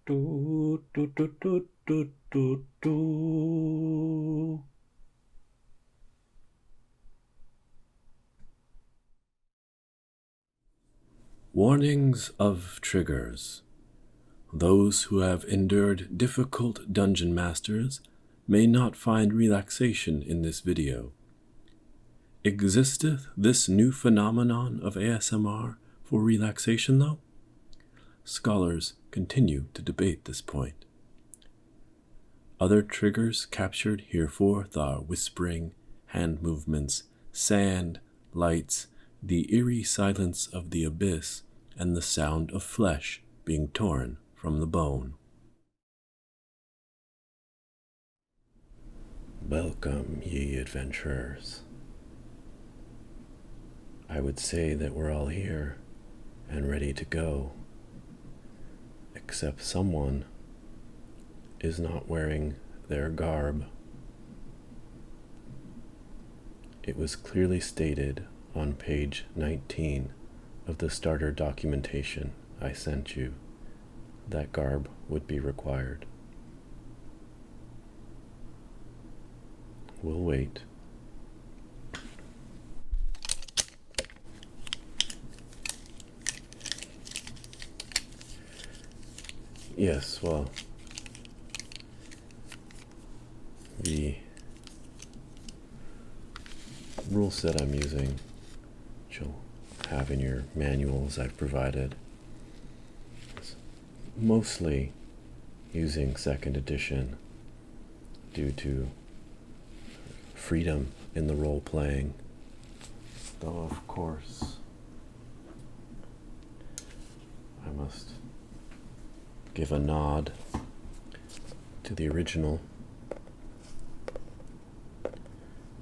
Do, do, do, do, do, do, do. Warnings of triggers. Those who have endured difficult dungeon masters may not find relaxation in this video. Existeth this new phenomenon of ASMR for relaxation, though? Scholars continue to debate this point. Other triggers captured hereforth are whispering, hand movements, sand, lights, the eerie silence of the abyss, and the sound of flesh being torn from the bone. Welcome, ye adventurers. I would say that we're all here and ready to go, except someone is not wearing their garb. It was clearly stated on page 19 of the starter documentation I sent you that garb would be required. We'll wait. Yes, well, the rule set I'm using, which you'll have in your manuals I've provided, is mostly using 2nd edition due to freedom in the role playing, though of course I must give a nod to the original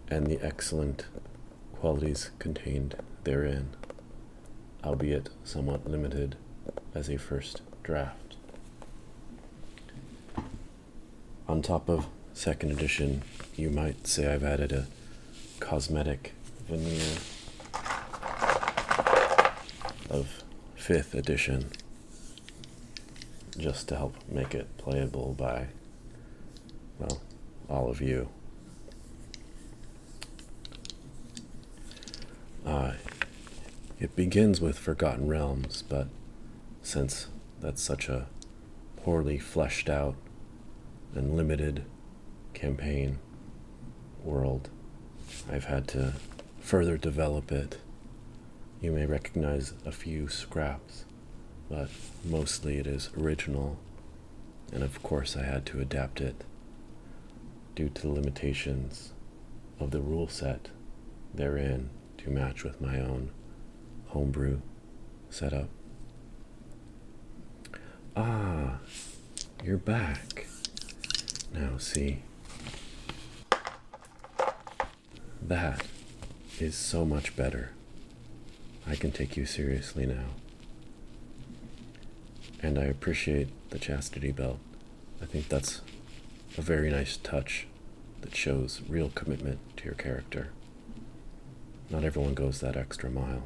and the excellent qualities contained therein, albeit somewhat limited as a first draft. On top of 2nd edition, you might say I've added a cosmetic veneer of 5th edition, just to help make it playable by, well, all of you. It begins with Forgotten Realms, but since that's such a poorly fleshed out and limited campaign world, I've had to further develop it. You may recognize a few scraps, but mostly it is original, and of course I had to adapt it due to the limitations of the rule set therein to match with my own homebrew setup. Ah, you're back. Now see, that is so much better. I can take you seriously now. And I appreciate the chastity belt. I think that's a very nice touch that shows real commitment to your character. Not everyone goes that extra mile.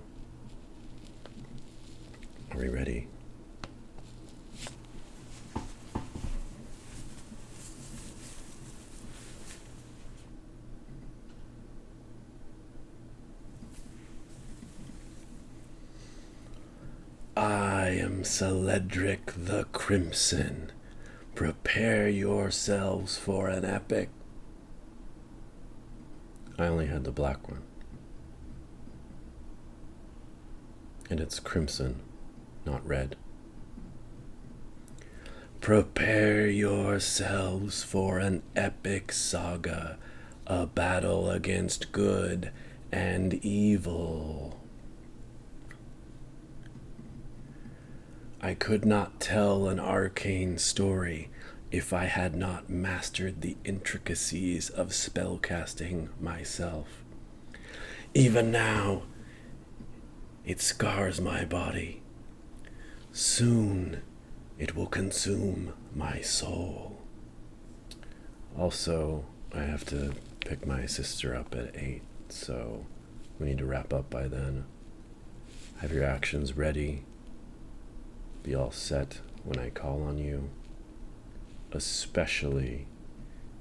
Are we ready? I am Celedric the Crimson. Prepare yourselves for an epic. I only had the black one. And it's crimson, not red. Prepare yourselves for an epic saga, a battle against good and evil. I could not tell an arcane story if I had not mastered the intricacies of spellcasting myself. Even now, it scars my body. Soon, it will consume my soul. Also, I have to pick my sister up at 8, so we need to wrap up by then. Have your actions ready. Be all set when I call on you. especially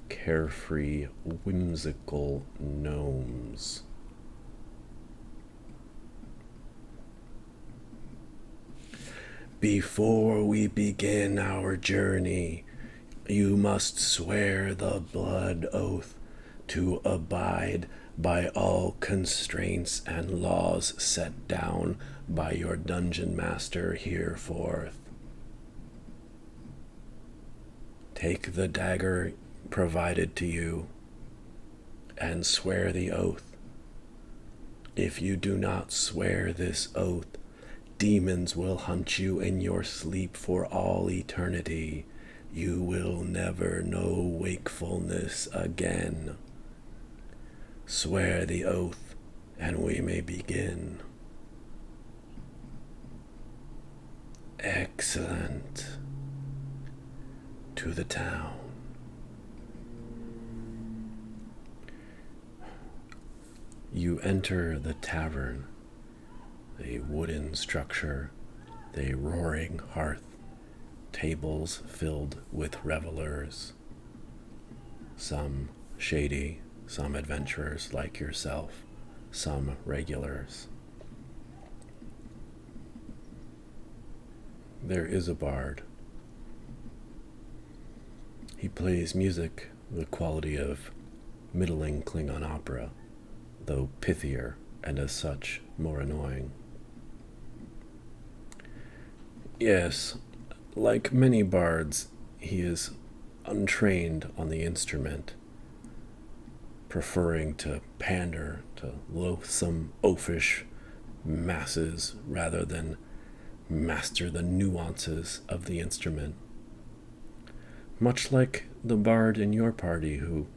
carefree, whimsical gnomes. Before we begin our journey, you must swear the blood oath to abide by all constraints and laws set down by your dungeon master hereforth. Take the dagger provided to you and swear the oath. If you do not swear this oath, demons will hunt you in your sleep for all eternity. You will never know wakefulness again. Swear the oath, and we may begin. Excellent. To the town. You enter the tavern, a wooden structure, a roaring hearth, tables filled with revelers, some shady, some adventurers like yourself, some regulars. There is a bard. He plays music the quality of middling Klingon opera, though pithier and as such more annoying. Yes, like many bards, he is untrained on the instrument, preferring to pander to loathsome oafish masses rather than master the nuances of the instrument. Much like the bard in your party who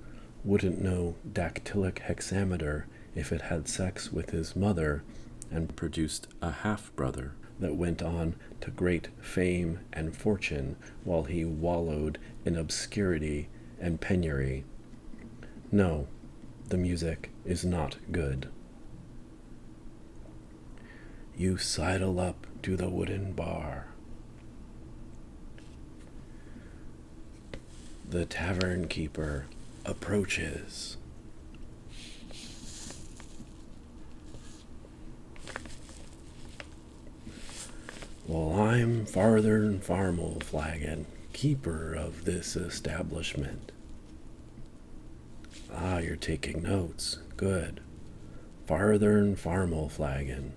wouldn't know dactylic hexameter if it had sex with his mother and produced a half-brother that went on to great fame and fortune while he wallowed in obscurity and penury. No, the music is not good. You sidle up to the wooden bar. The tavern keeper approaches. Well, I'm Farthern Farmelflagon, keeper of this establishment. Ah, you're taking notes. Good. Farthern Farmelflagon.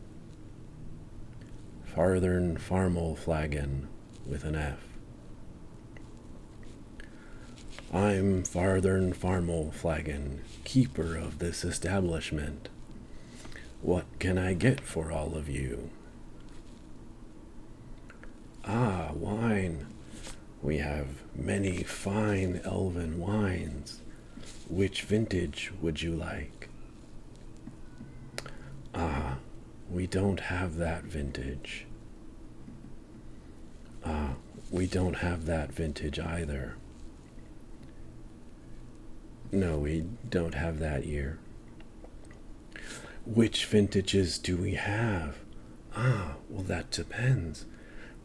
Farthern Farmelflagon with an F. I'm Farthern Farmelflagon, keeper of this establishment. What can I get for all of you? Ah, wine. We have many fine elven wines. Which vintage would you like? Ah, we don't have that vintage. Ah, we don't have that vintage either. No, we don't have that year. Which vintages do we have? Ah, well, that depends.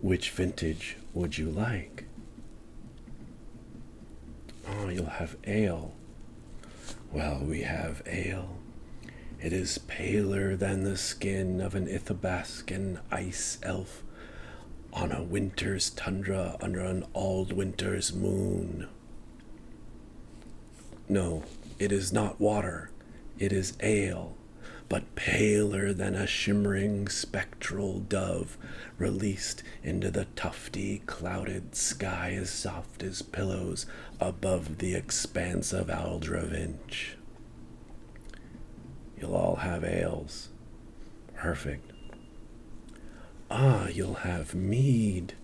Which vintage would you like? Oh, you'll have ale. Well, we have ale. It is paler than the skin of an Ithabascan ice elf on a winter's tundra under an all-winter's moon. No, it is not water. It is ale, but paler than a shimmering spectral dove released into the tufty, clouded sky as soft as pillows above the expanse of Aldravinch. You'll all have ales. Perfect. Ah, you'll have mead.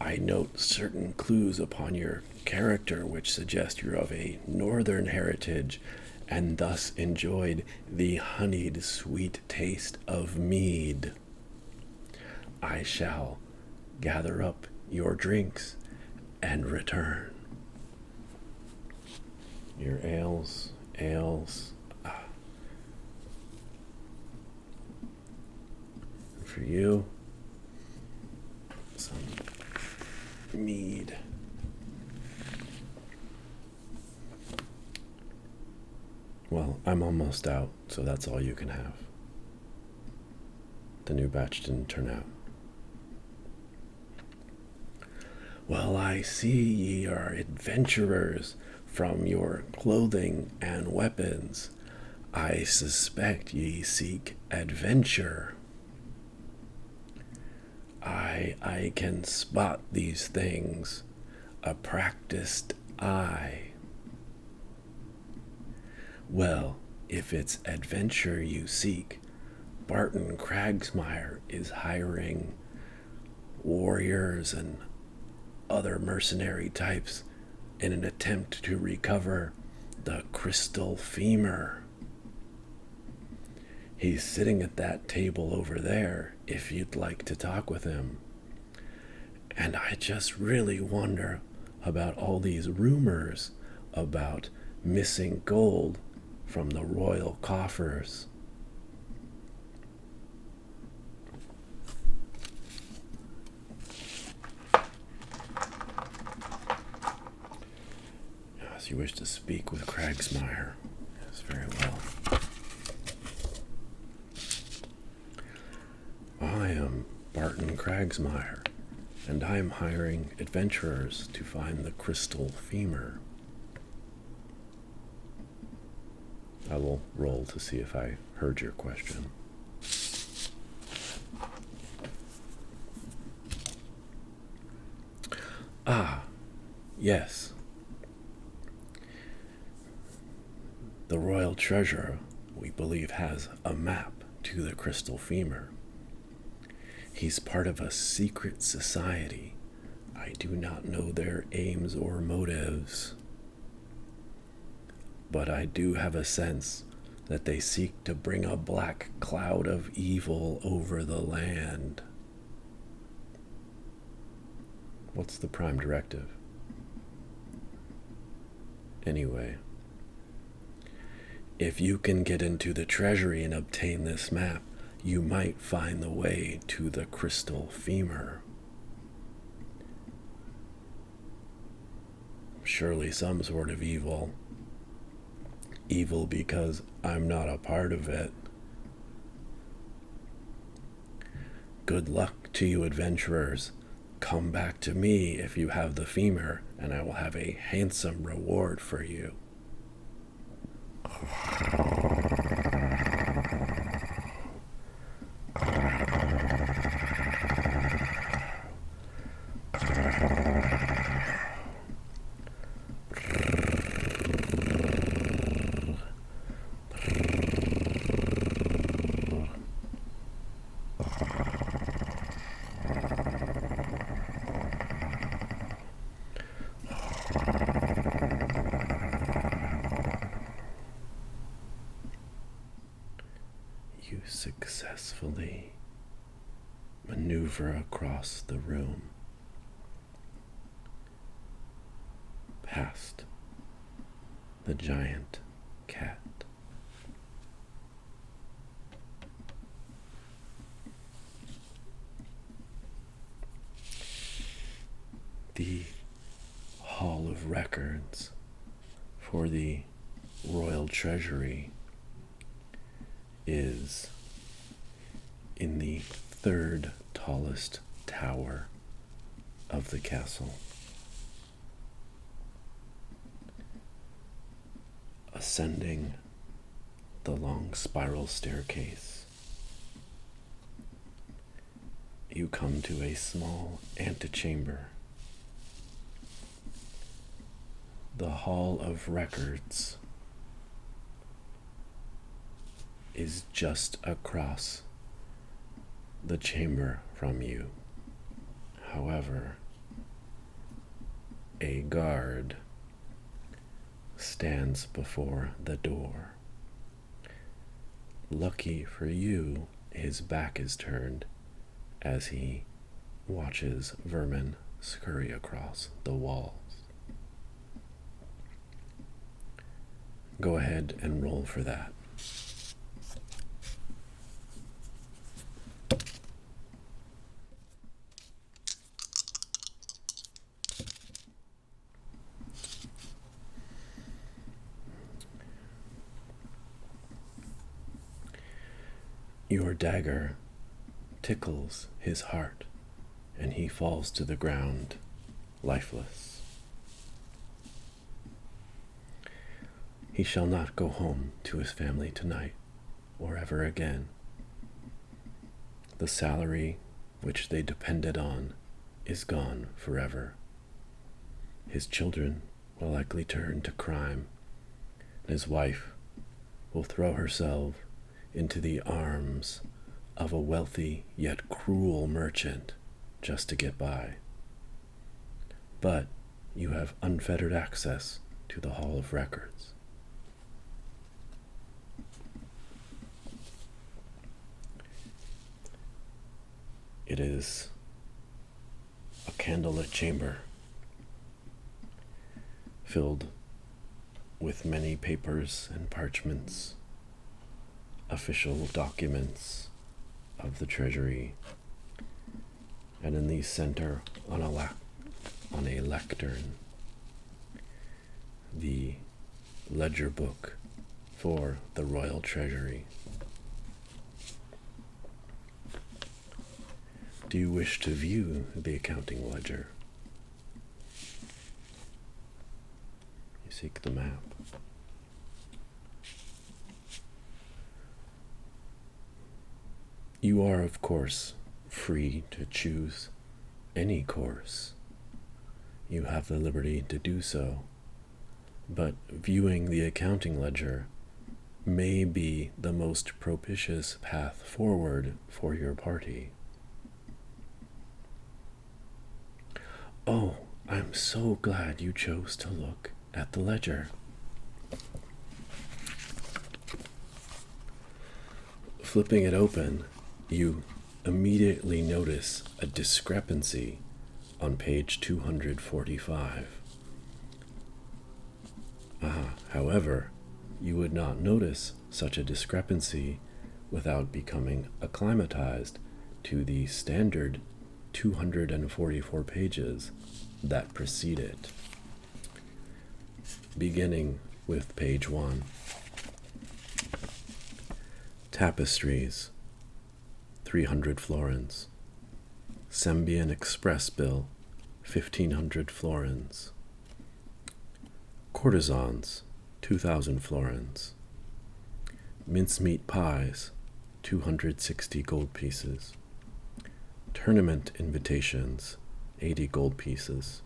I note certain clues upon your character which suggest you're of a northern heritage and thus enjoyed the honeyed sweet taste of mead. I shall gather up your drinks and return. Your ales. For you, some mead. Well, I'm almost out, so that's all you can have. The new batch didn't turn out. Well, I see ye are adventurers from your clothing and weapons. I suspect ye seek adventure. I can spot these things, a practiced eye. Well, if it's adventure you seek, Barton Cragsmire is hiring warriors and other mercenary types in an attempt to recover the crystal femur. He's sitting at that table over there if you'd like to talk with him. And I just really wonder about all these rumors about missing gold from the royal coffers. Yes, you wish to speak with Cragsmire. Yes, very well. I am Barton Cragsmire, and I am hiring adventurers to find the crystal femur. I will roll to see if I heard your question. Ah, yes. The royal treasurer, we believe, has a map to the crystal femur. He's part of a secret society. I do not know their aims or motives, but I do have a sense that they seek to bring a black cloud of evil over the land. What's the prime directive? Anyway, if you can get into the treasury and obtain this map, you might find the way to the crystal femur. Surely some sort of evil. Evil because I'm not a part of it. Good luck to you, adventurers. Come back to me if you have the femur, and I will have a handsome reward for you. You successfully maneuver across the room, past the giant cat. The Hall of Records for the Royal Treasury is in the third tallest tower of the castle. Ascending the long spiral staircase, you come to a small antechamber. The Hall of Records is just across the chamber from you. However, a guard stands before the door. Lucky for you, his back is turned as he watches vermin scurry across the walls. Go ahead and roll for that. Your dagger tickles his heart, and he falls to the ground, lifeless. He shall not go home to his family tonight, or ever again. The salary which they depended on is gone forever. His children will likely turn to crime, and his wife will throw herself into the arms of a wealthy yet cruel merchant just to get by. But you have unfettered access to the Hall of Records. It is a candlelit chamber filled with many papers and parchments, official documents of the treasury, and in the center on a lectern, the ledger book for the royal treasury. Do you wish to view the accounting ledger? You seek the map. You are, of course, free to choose any course. You have the liberty to do so, but viewing the accounting ledger may be the most propitious path forward for your party. Oh, I'm so glad you chose to look at the ledger. Flipping it open, you immediately notice a discrepancy on page 245. However, you would not notice such a discrepancy without becoming acclimatized to the standard 244 pages that precede it. Beginning with page 1. Tapestries, 300 florins. Sembian Express bill, 1,500 florins. Courtesans, 2,000 florins. Mincemeat pies, 260 gold pieces. Tournament invitations, 80 gold pieces.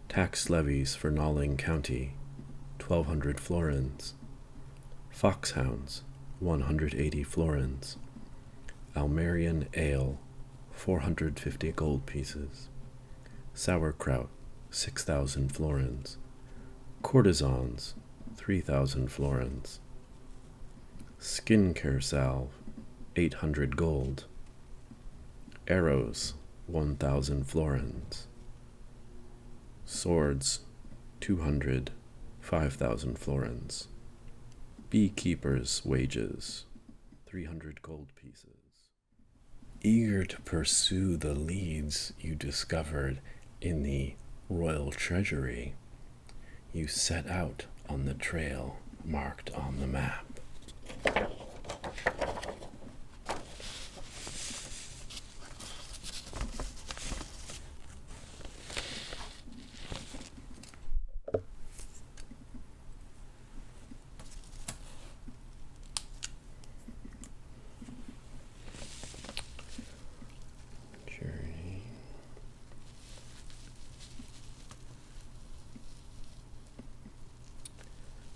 Tax levies for Nalling County, 1,200 florins. Foxhounds, 180 florins. Almerian ale, 450 gold pieces. Sauerkraut, 6,000 florins. Courtesans, 3,000 florins. Skincare salve, 800 gold. Arrows, 1,000 florins. Swords, 200, 5,000 florins. Beekeepers' wages, 300 gold pieces. Eager to pursue the leads you discovered in the royal treasury, you set out on the trail marked on the map.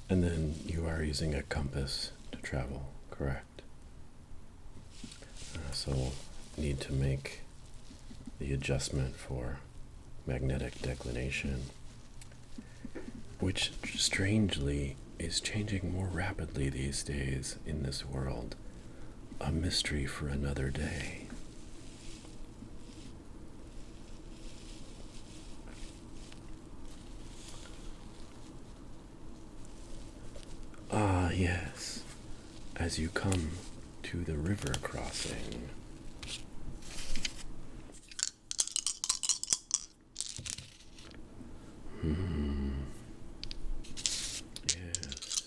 And then you are using a compass to travel, correct? So we'll need to make the adjustment for magnetic declination, which strangely is changing more rapidly these days in this world. A mystery for another day. Ah, yes, as you come to the river crossing. Yes.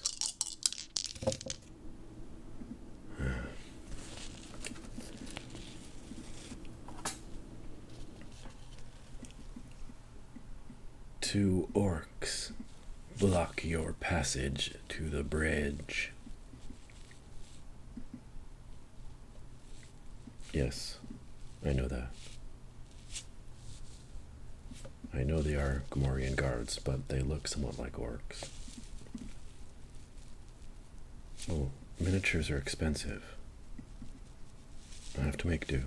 2 orcs block your passage to the bridge. Yes, I know that. I know they are Gomorian guards, but they look somewhat like orcs. Oh, miniatures are expensive. I have to make do.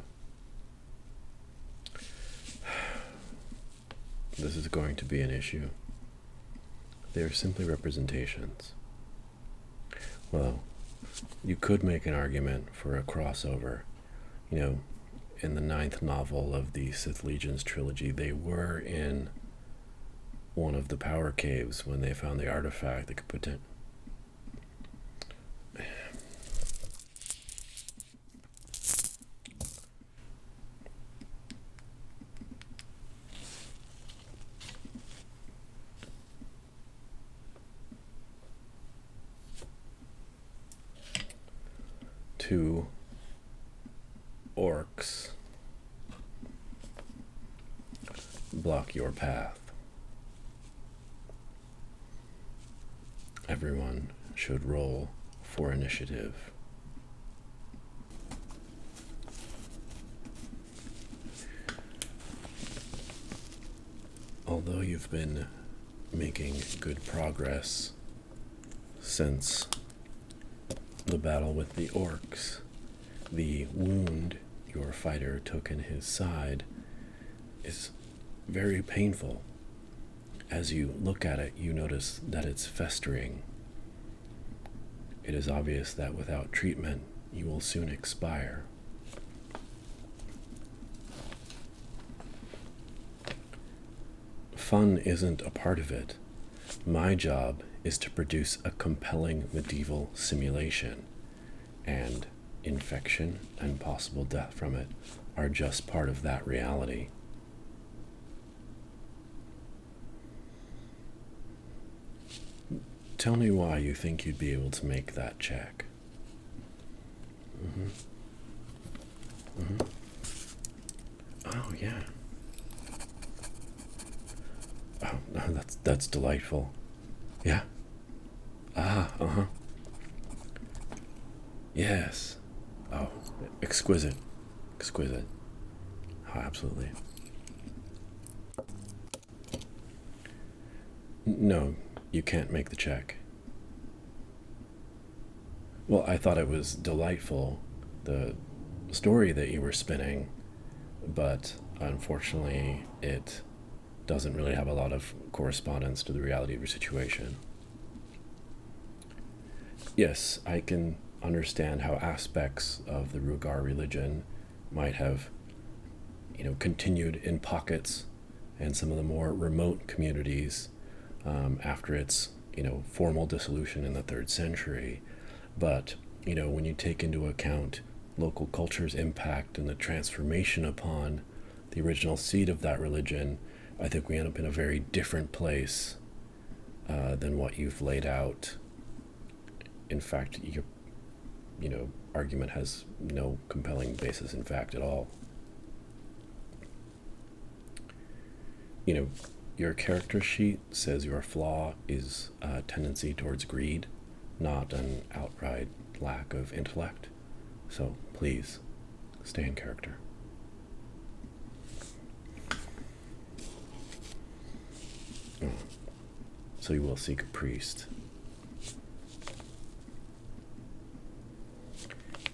This is going to be an issue. They are simply representations. Well, you could make an argument for a crossover. You know, in the 9th novel of the Sith Legion's trilogy, they were in one of the power caves when they found the artifact that could potentially... Two orcs block your path. Everyone should roll for initiative. Although you've been making good progress since the battle with the orcs, the wound your fighter took in his side is very painful. As you look at it, you notice that it's festering. It is obvious that without treatment, you will soon expire. Fun isn't a part of it. My job is to produce a compelling medieval simulation, and infection and possible death from it are just part of that reality. Tell me why you think you'd be able to make that check. Oh, yeah. Oh, no, that's delightful. Yeah. Yes. Oh, exquisite. Exquisite. Oh, absolutely. No, you can't make the check. Well, I thought it was delightful, the story that you were spinning, but unfortunately it doesn't really have a lot of correspondence to the reality of your situation. Yes, I can understand how aspects of the Rugar religion might have, continued in pockets and some of the more remote communities after its, formal dissolution in the 3rd century. But, when you take into account local culture's impact and the transformation upon the original seed of that religion, I think we end up in a very different place than what you've laid out. In fact, your argument has no compelling basis in fact at all. Your character sheet says your flaw is a tendency towards greed, not an outright lack of intellect. So please, stay in character. So you will seek a priest.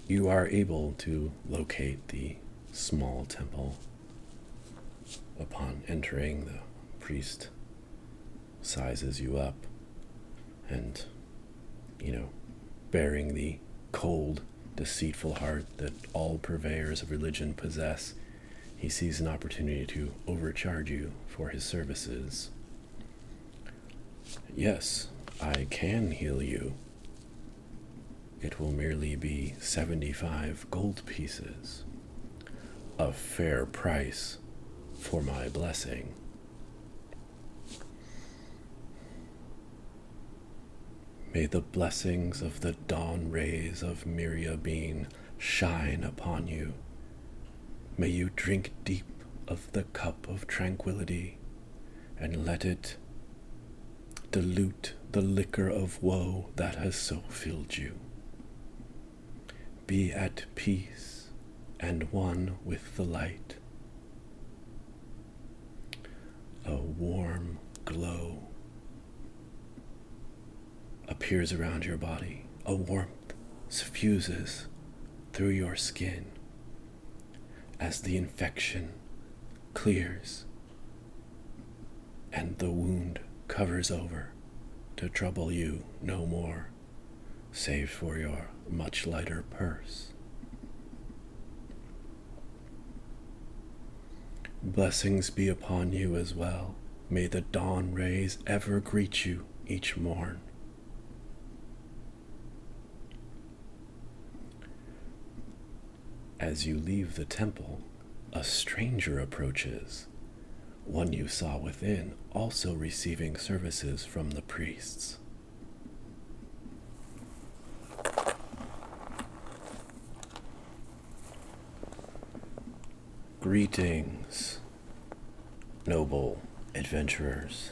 You are able to locate the small temple. Upon entering, the priest sizes you up and, bearing the cold, deceitful heart that all purveyors of religion possess, he sees an opportunity to overcharge you for his services. Yes, I can heal you. It will merely be 75 gold pieces. A fair price for my blessing. May the blessings of the dawn rays of Miriabine shine upon you. May you drink deep of the cup of tranquility, and let it dilute the liquor of woe that has so filled you. Be at peace and one with the light. A warm glow appears around your body. A warmth suffuses through your skin as the infection clears and the wound covers over to trouble you no more, save for your much lighter purse. Blessings be upon you as well. May the dawn rays ever greet you each morn. As you leave the temple, a stranger approaches, one you saw within, also receiving services from the priests. Greetings, noble adventurers.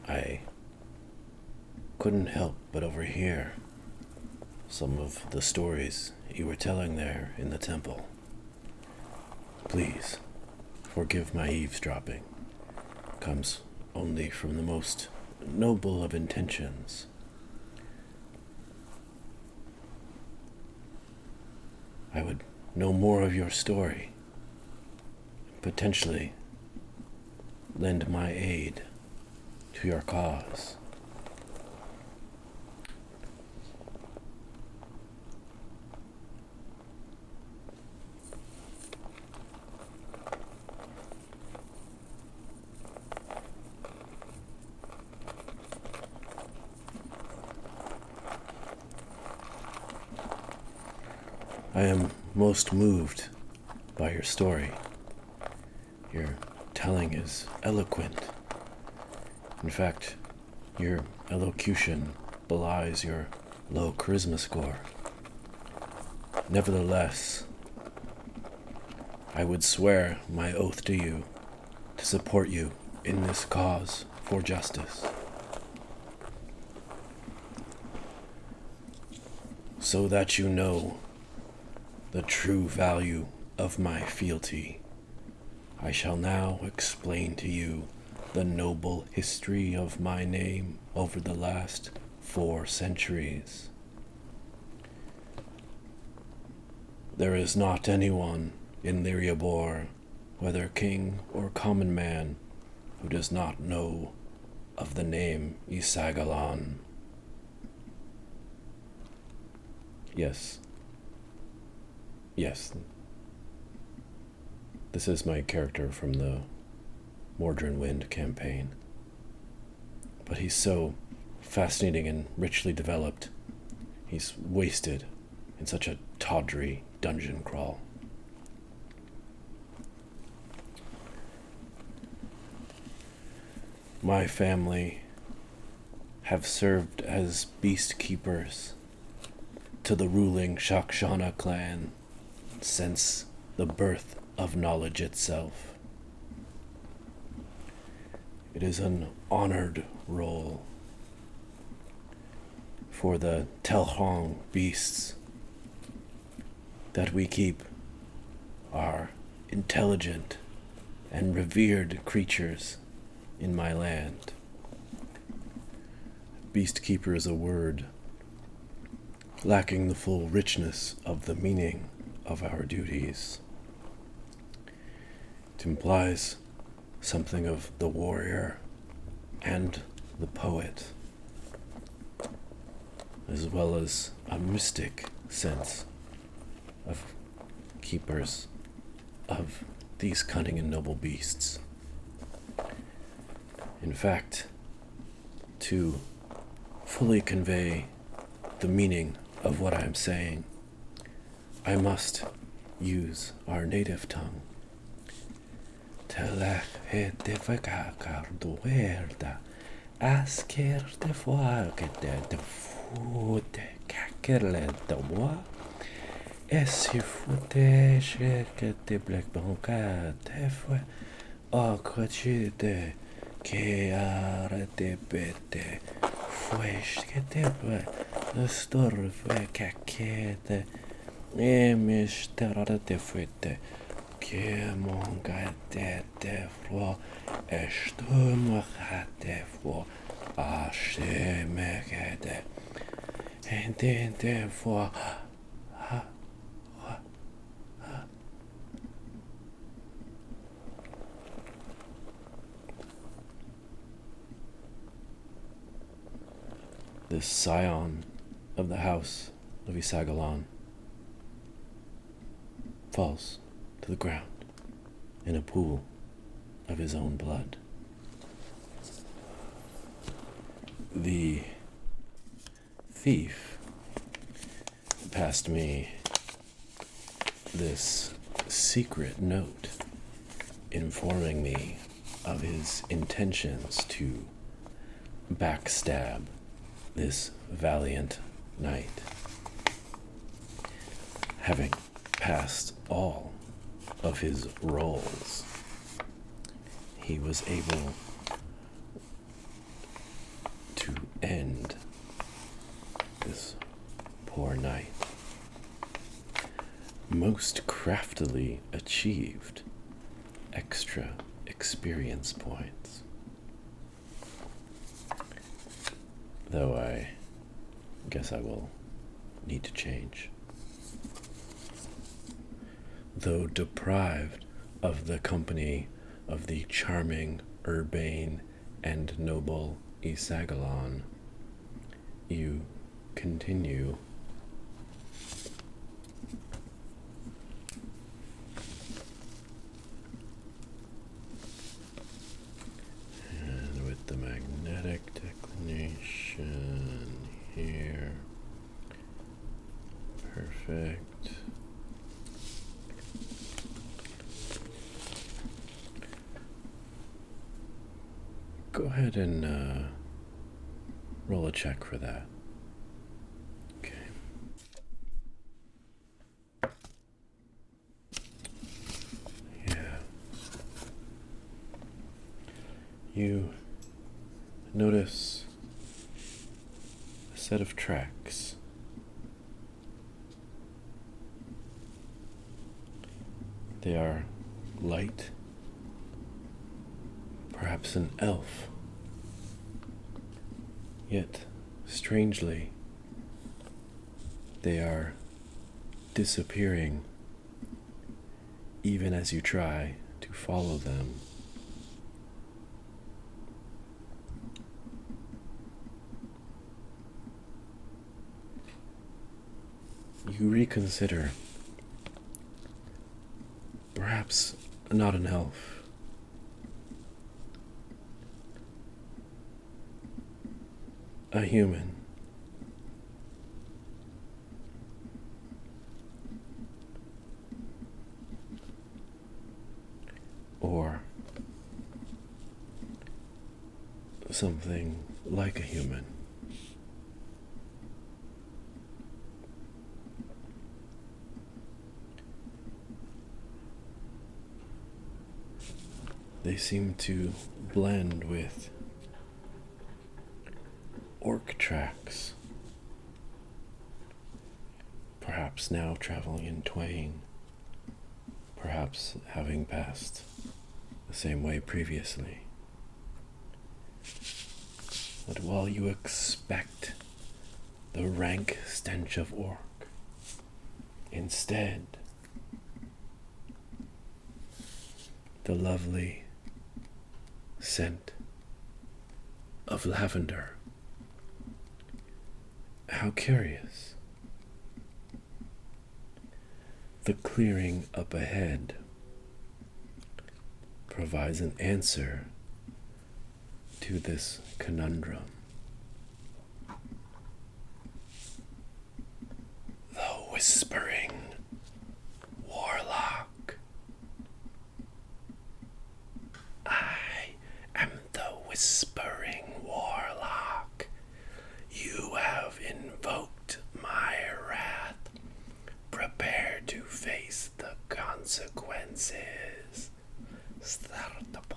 I couldn't help but overhear some of the stories you were telling there in the temple. Please, forgive my eavesdropping. Comes only from the most noble of intentions. I would know more of your story, potentially lend my aid to your cause. I am most moved by your story. Your telling is eloquent. In fact, your elocution belies your low charisma score. Nevertheless, I would swear my oath to you to support you in this cause for justice. So that you know the true value of my fealty, I shall now explain to you the noble history of my name over the last 4 centuries. There is not anyone in Lyriabor, whether king or common man, who does not know of the name Isagalan. Yes, this is my character from the Mordrin Wind campaign. But he's so fascinating and richly developed. He's wasted in such a tawdry dungeon crawl. My family have served as beast keepers to the ruling Shakshana clan since the birth of knowledge itself. It is an honored role, for the Telhong beasts that we keep are intelligent and revered creatures in my land. Beast keeper is a word lacking the full richness of the meaning of our duties. It implies something of the warrior and the poet, as well as a mystic sense of keepers of these cunning and noble beasts. In fact, to fully convey the meaning of what I'm saying, I must use our native tongue. Aquacite, que arate pete, fuesh que te pe, the storfe cacete, emisterate fuete, que mongate te fro, estumacate fro, ashemecate, entente fro. This scion of the house of Isagalon falls to the ground in a pool of his own blood. The thief passed me this secret note informing me of his intentions to backstab this valiant knight. Having passed all of his roles, he was able to end this poor knight. Most craftily achieved extra experience points. Though I guess I will need to change. Though deprived of the company of the charming, urbane, and noble Isagalon, you continue and with the magnetic declination here. Perfect. Go ahead and roll a check for that. Okay. Yeah. You notice a set of tracks. They are light, perhaps an elf. Yet, strangely, they are disappearing even as you try to follow them. You reconsider. Perhaps not an elf. A human. Or something like a human. They seem to blend with orc tracks, perhaps now traveling in twain, perhaps having passed the same way previously. But while you expect the rank stench of orc, instead, the lovely scent of lavender. How curious. The clearing up ahead provides an answer to this conundrum. The Whispering Warlock. I am the Whispering Warlock. You have invoked my wrath. Prepare to face the consequences. Startup.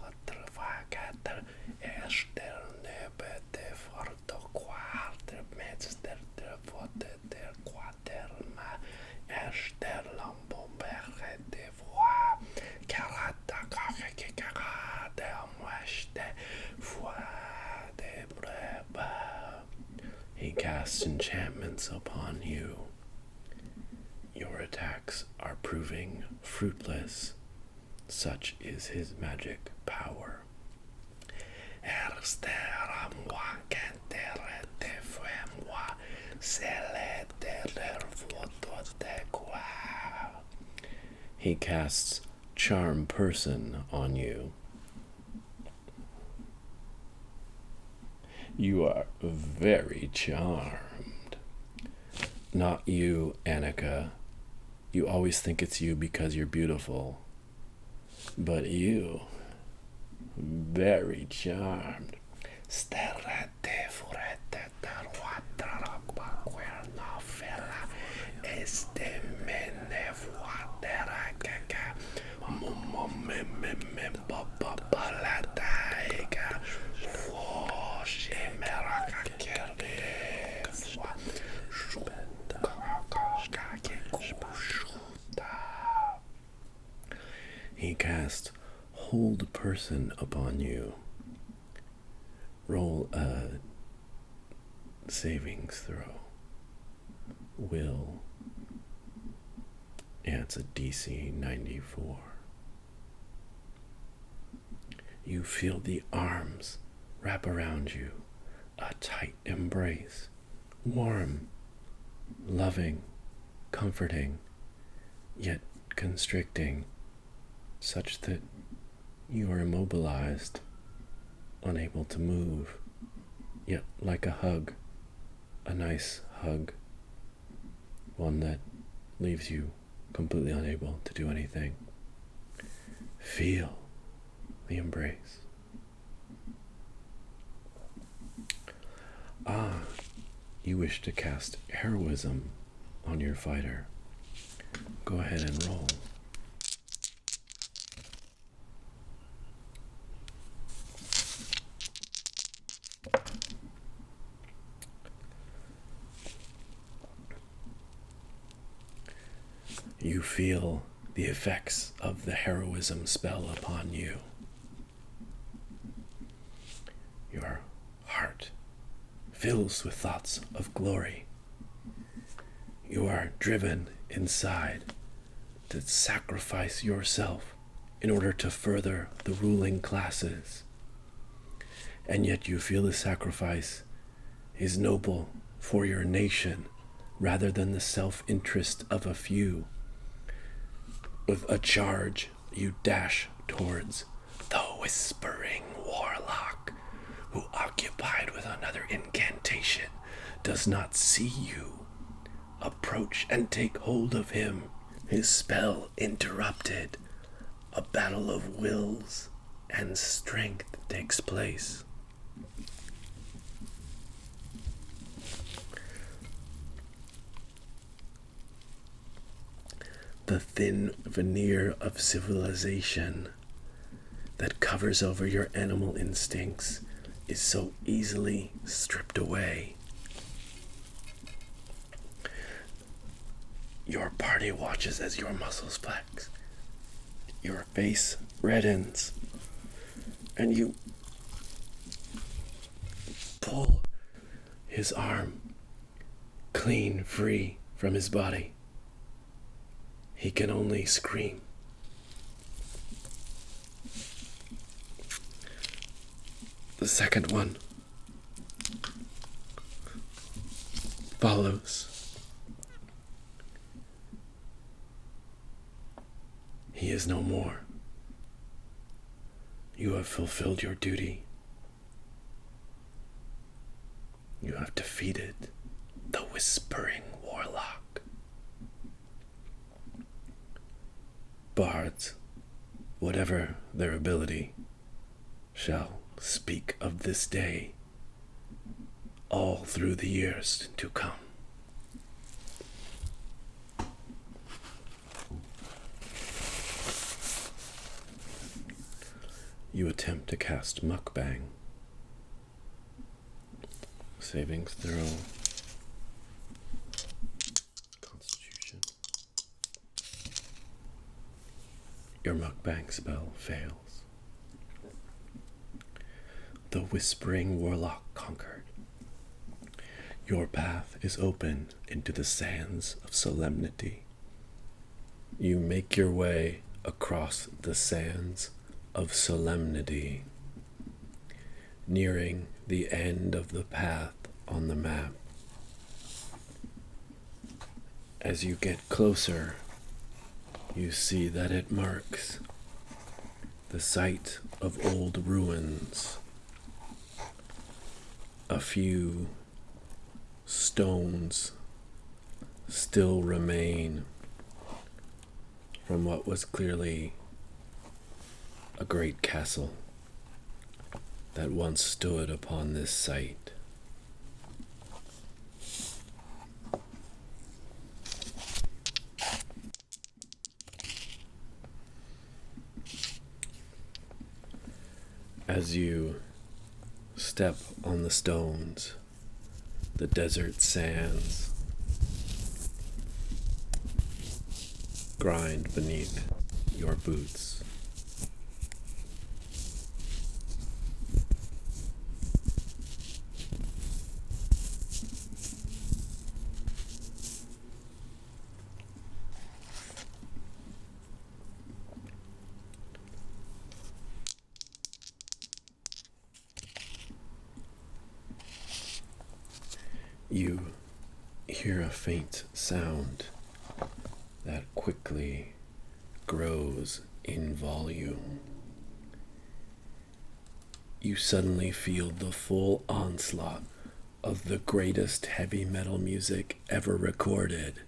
proving fruitless. Such is his magic power. He casts Charm Person on you. You are very charmed. Not you, Annika. You always think it's you because you're beautiful. But you, very charmed. He cast Hold Person upon you. Roll a savings throw. Will. Yeah, it's a DC 94. You feel the arms wrap around you, a tight embrace, warm, loving, comforting, yet constricting, such that you are immobilized, unable to move, yet like a hug, a nice hug, one that leaves you completely unable to do anything. Feel the embrace. You wish to cast heroism on your fighter. Go ahead and roll. You feel the effects of the heroism spell upon you. Your heart fills with thoughts of glory. You are driven inside to sacrifice yourself in order to further the ruling classes. And yet you feel the sacrifice is noble for your nation rather than the self-interest of a few. With a charge, you dash towards the Whispering Warlock, who, occupied with another incantation, does not see you. Approach and take hold of him. His spell interrupted. A battle of wills and strength takes place. The thin veneer of civilization that covers over your animal instincts is so easily stripped away. Your party watches as your muscles flex. Your face reddens, and you pull his arm clean free from his body. He can only scream. The second one follows. He is no more. You have fulfilled your duty. You have defeated the Whispering Warlock. Bards, whatever their ability, shall speak of this day all through the years to come. You attempt to cast Mukbang. Savings throw. Constitution. Your Mukbang spell fails. The Whispering Warlock conquered. Your path is open into the sands of solemnity. You make your way across the sands of solemnity, nearing the end of the path on the map. As you get closer, you see that it marks the site of old ruins. A few stones still remain from what was clearly a great castle that once stood upon this site. As you step on the stones, the desert sands grind beneath your boots. You hear a faint sound that quickly grows in volume. You suddenly feel the full onslaught of the greatest heavy metal music ever recorded.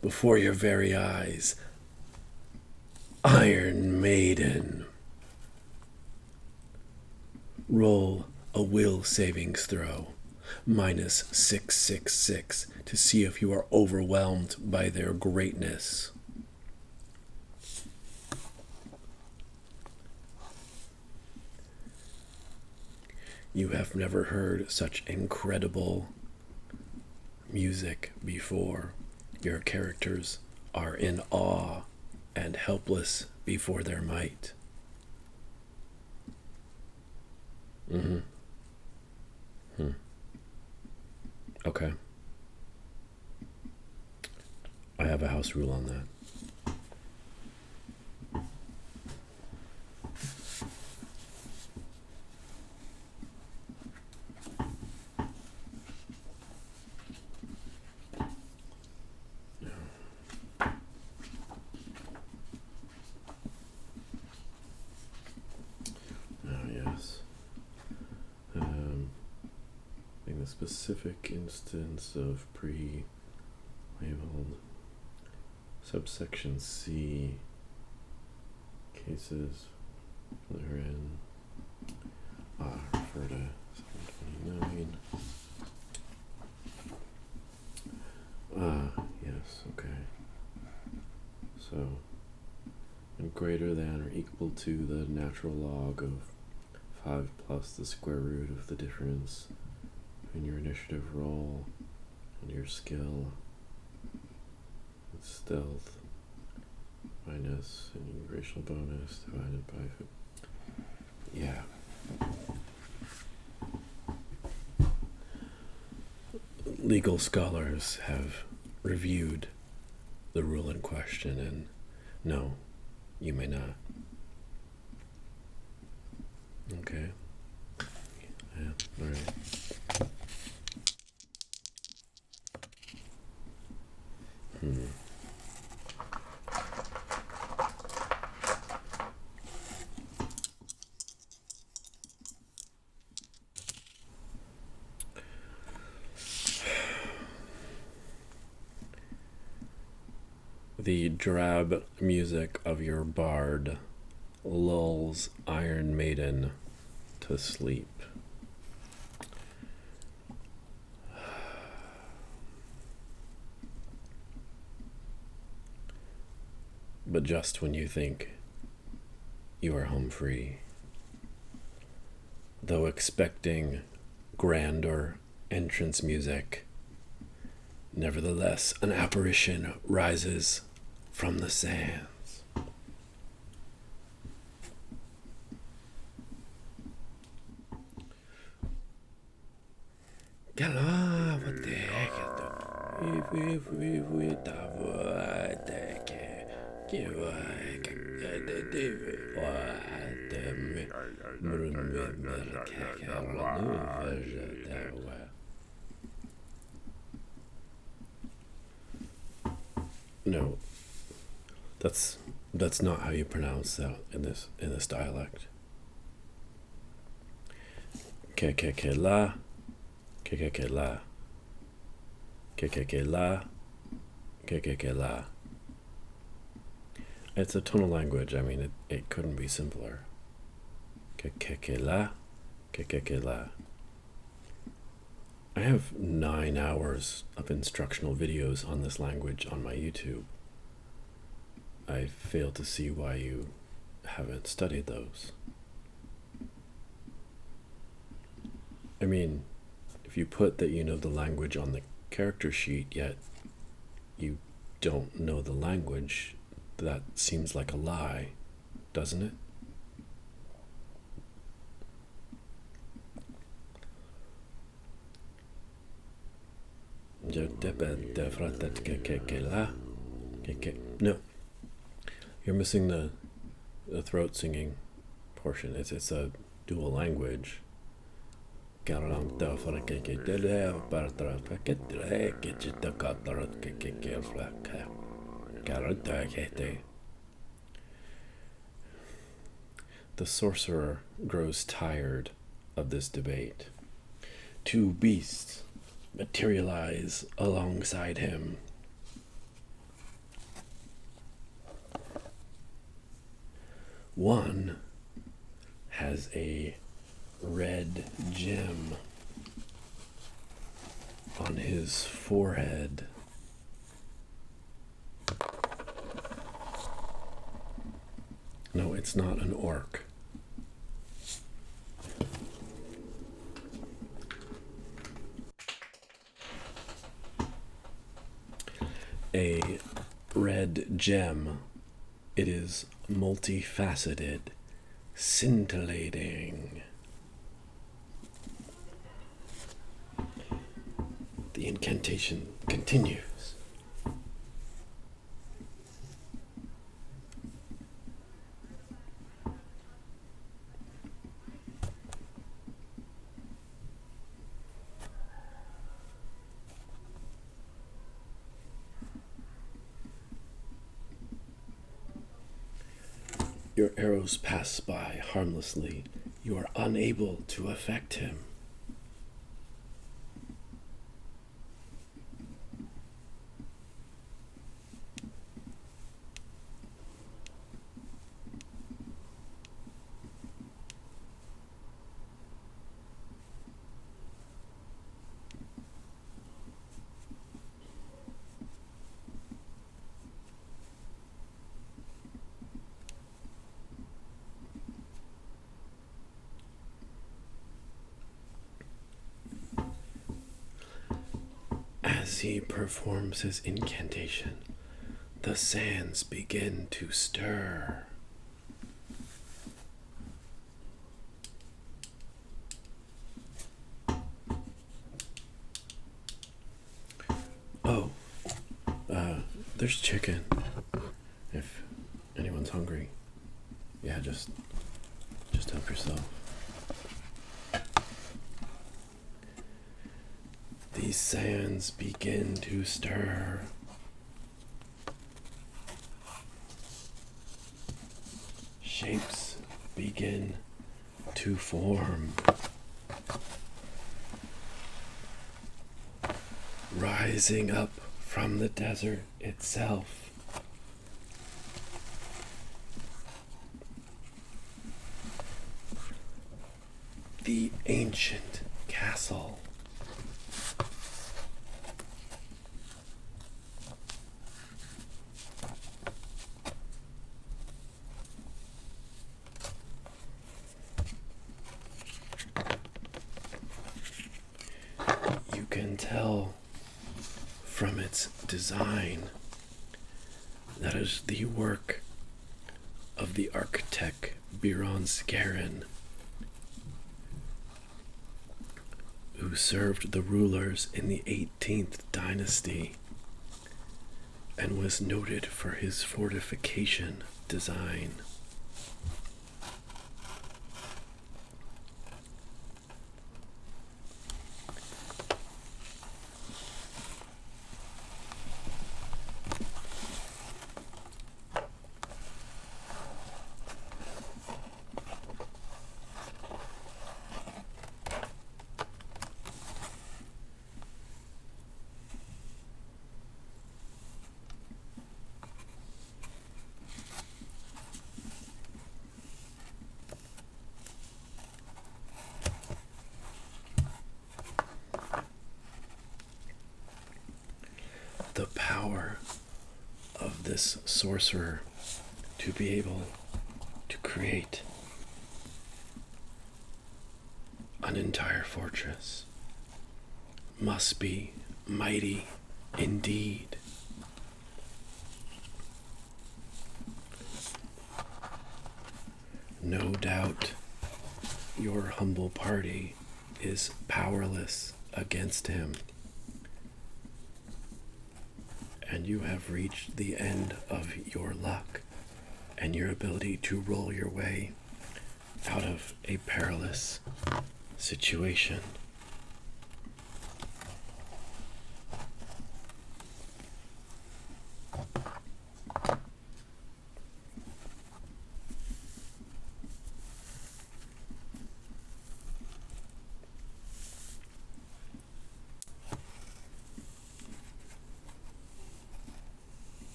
Before your very eyes, Iron Maiden. Roll a will savings throw. Minus 666 to see if you are overwhelmed by their greatness. You have never heard such incredible music before. Your characters are in awe and helpless before their might. Okay. I have a house rule on that. Yes. In a specific instance of pre-labeled subsection C cases that are in refer to 729. Yes, okay. So, and greater than or equal to the natural log of 5 plus the square root of the difference in your initiative roll and your skill with stealth minus any racial bonus divided by 50. Yeah. Legal scholars have reviewed the rule in question, and no, you may not. Okay. Yeah, all right. The drab music of your bard lulls Iron Maiden to sleep. But just when you think you are home free, though expecting grander entrance music, nevertheless an apparition rises from the sands. Get No, that's not how you pronounce that in this dialect. Kekekela, kekekela, kekekela, kekekela. It's a tonal language. I mean, it couldn't be simpler. Kekekela, kekekela. I have 9 hours of instructional videos on this language on my YouTube. I fail to see why you haven't studied those. I mean, if you put that you know the language on the character sheet, yet you don't know the language, that seems like a lie, doesn't it? No, you're missing the throat singing portion. It's a dual language. The sorcerer grows tired of this debate. 2 beasts materialize alongside him. One has a red gem on his forehead. No, it's not an orc. A red gem. It is multifaceted, scintillating. The incantation continues. Your arrows pass by harmlessly. You are unable to affect him. As he performs his incantation, the sands begin to stir. Oh, there's chicken. If anyone's hungry, yeah, just help yourself. These sands begin to stir. Shapes begin to form. Rising up from the desert itself. The ancient castle. You can tell from its design that is the work of the architect Biron Skarin, who served the rulers in the 18th dynasty and was noted for his fortification design. The power of this sorcerer to be able to create an entire fortress must be mighty indeed. No doubt your humble party is powerless against him. And you have reached the end of your luck and your ability to roll your way out of a perilous situation.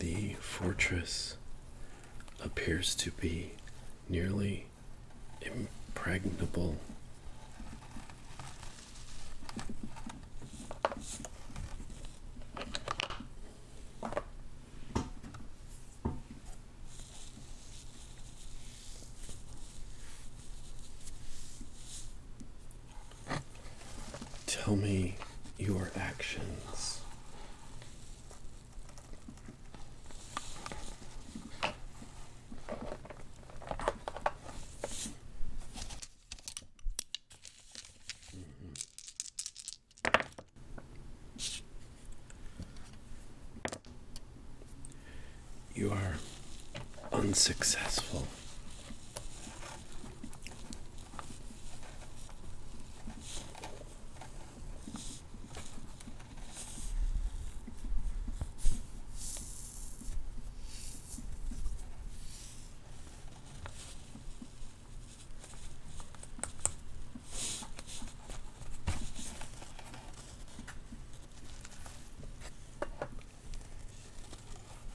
The fortress appears to be nearly impregnable. Tell me your actions. You are unsuccessful.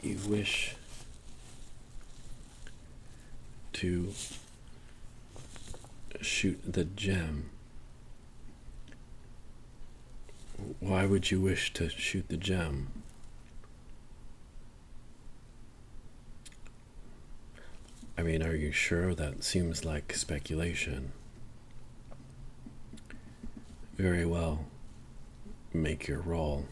You wish to shoot the gem. Why would you wish to shoot the gem? I mean, are you sure? That seems like speculation. Very well. Make your roll.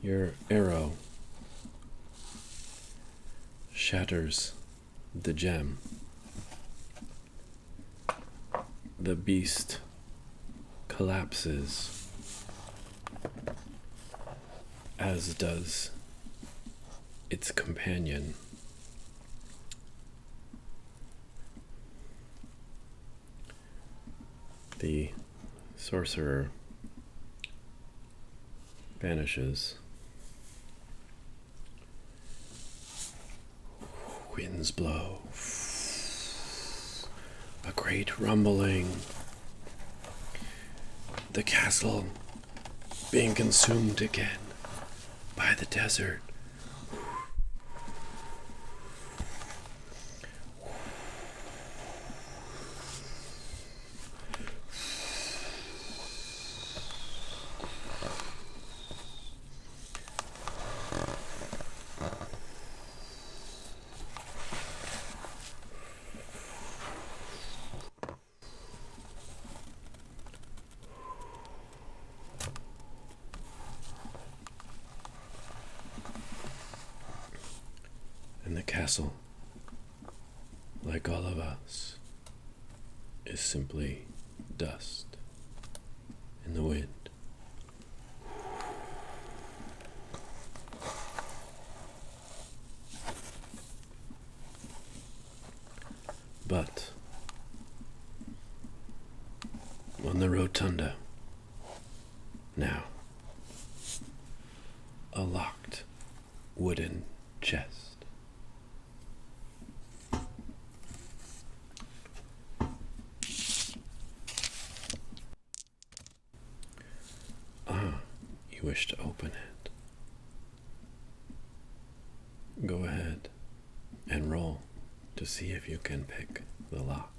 Your arrow shatters the gem. The beast collapses, as does its companion. The sorcerer vanishes. Winds blow. A great rumbling. The castle being consumed again by the desert. vessel, like all of us, is simply dust in the wind. But on the rotunda, now, a locked wooden chest. You wish to open it? Go ahead and roll to see if you can pick the lock.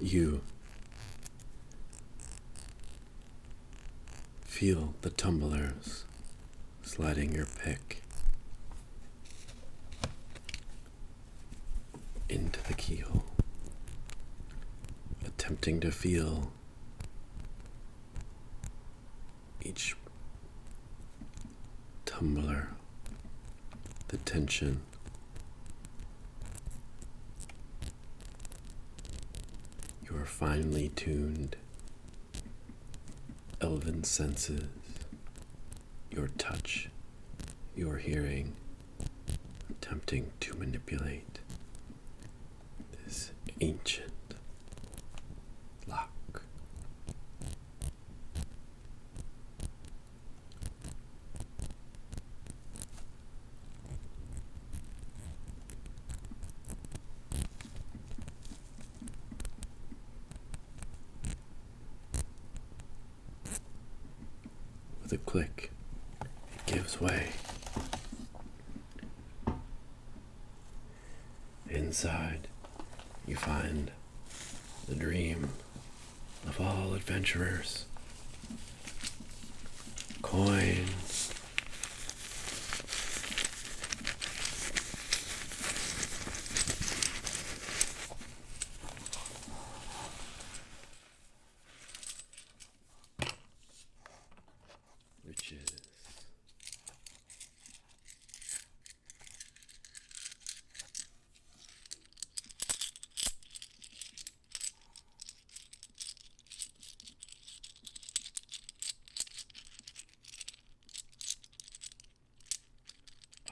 You feel the tumblers sliding your pick into the keyhole, attempting to feel each tumbler, the tension. Your finely tuned elven senses, your touch, your hearing, attempting to manipulate this ancient lock. With a click, it gives way. Inside, you find the dream of all adventurers. Coins, riches,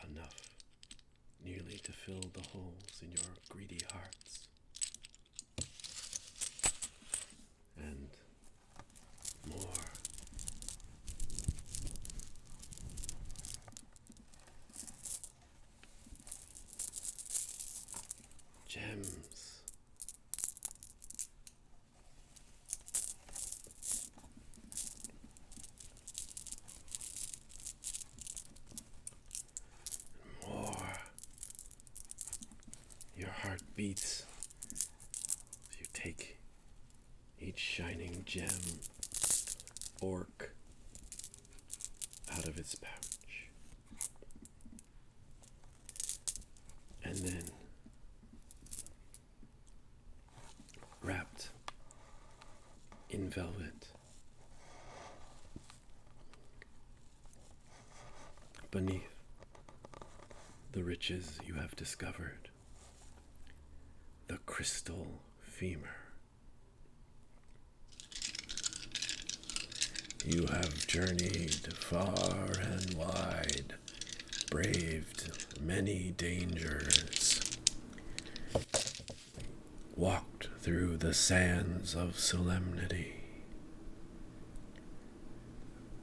enough nearly to fill the holes in your greedy hearts, and more. Gems, more. Your heart beats as you take each shining gem, orc, out of its pouch. And then, wrapped in velvet, beneath the riches you have discovered, the crystal femur. You have journeyed far and wide, braved many dangers, walked through the sands of solemnity,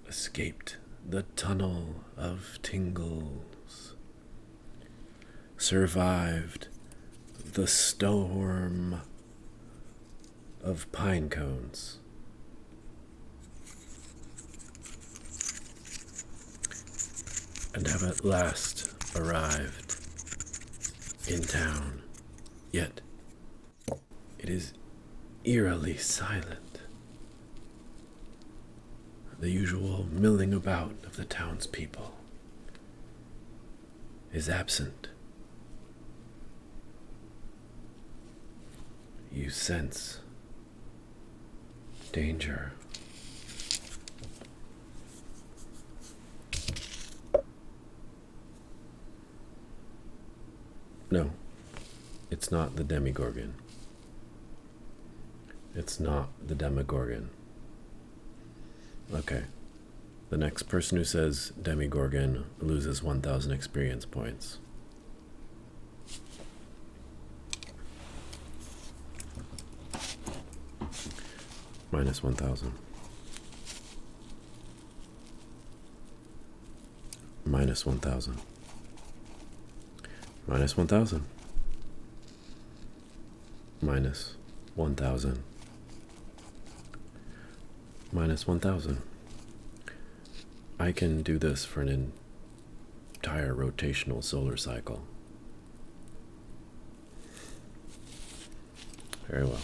escaped the tunnel of tingles, survived the storm of pine cones, and have at last arrived in town. Yet it is eerily silent. The usual milling about of the townspeople is absent. You sense danger No, it's not the Demigorgon. It's not the Demigorgon. Okay. The next person who says Demigorgon loses 1,000 experience points. Minus 1,000. Minus 1,000. Minus 1,000. Minus 1,000. Minus 1,000. I can do this for an entire rotational solar cycle. Very well.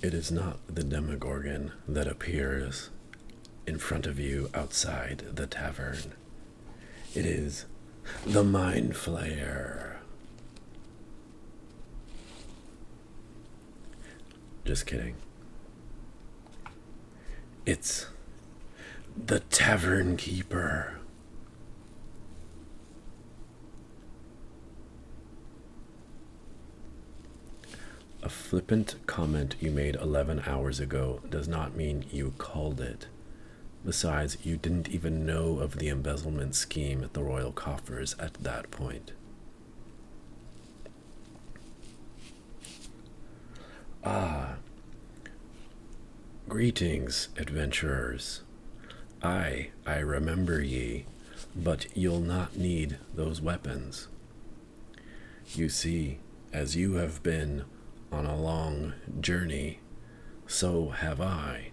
It is not the Demogorgon that appears in front of you outside the tavern. It is the Mind Flayer. Just kidding. It's the Tavern Keeper. A flippant comment you made 11 hours ago does not mean you called it. Besides, you didn't even know of the embezzlement scheme at the royal coffers at that point. Ah. Greetings, adventurers. I remember ye, but you'll not need those weapons. You see, as you have been on a long journey, so have I.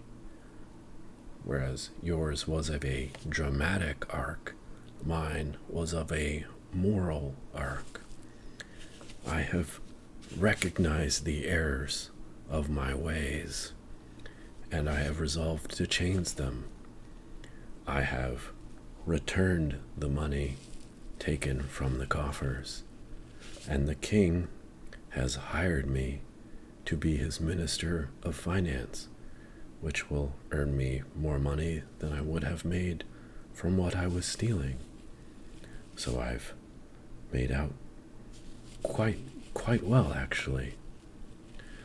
Whereas yours was of a dramatic arc, mine was of a moral arc. I have recognized the errors of my ways, and I have resolved to change them. I have returned the money taken from the coffers, and the king has hired me to be his minister of finance, which will earn me more money than I would have made from what I was stealing. So I've made out quite well, actually.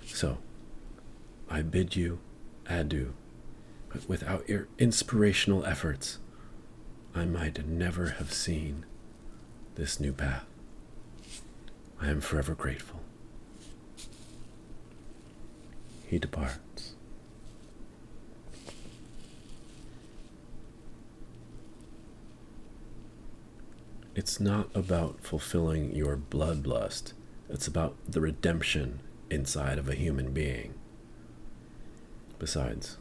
So I bid you adieu, but without your inspirational efforts, I might never have seen this new path. I am forever grateful. He departs. It's not about fulfilling your bloodlust. It's about the redemption inside of a human being. Besides,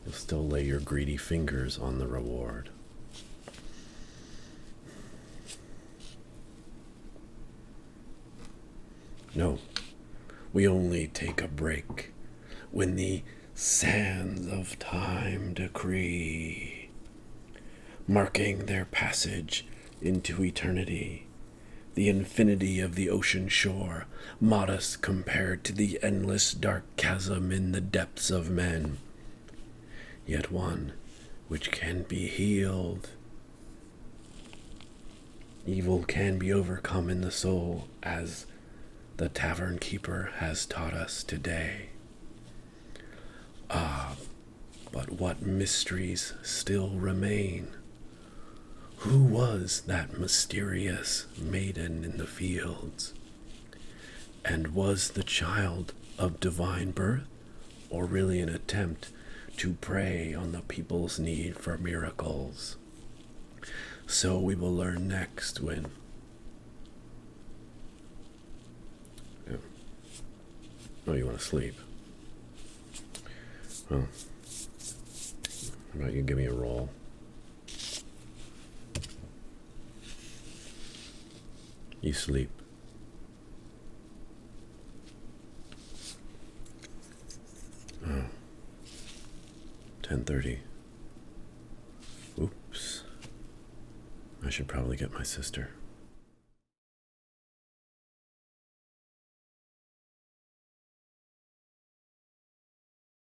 you'll still lay your greedy fingers on the reward. No, we only take a break when the sands of time decree, marking their passage into eternity, the infinity of the ocean shore, modest compared to the endless dark chasm in the depths of men, yet one which can be healed. Evil can be overcome in the soul, as the Tavern Keeper has taught us today. Ah, but what mysteries still remain? Who was that mysterious maiden in the fields? And was the child of divine birth, or really an attempt to prey on the people's need for miracles? So we will learn next when... Oh, you want to sleep? Well, how about you give me a roll? You sleep. Oh. 10:30. Oops. I should probably get my sister.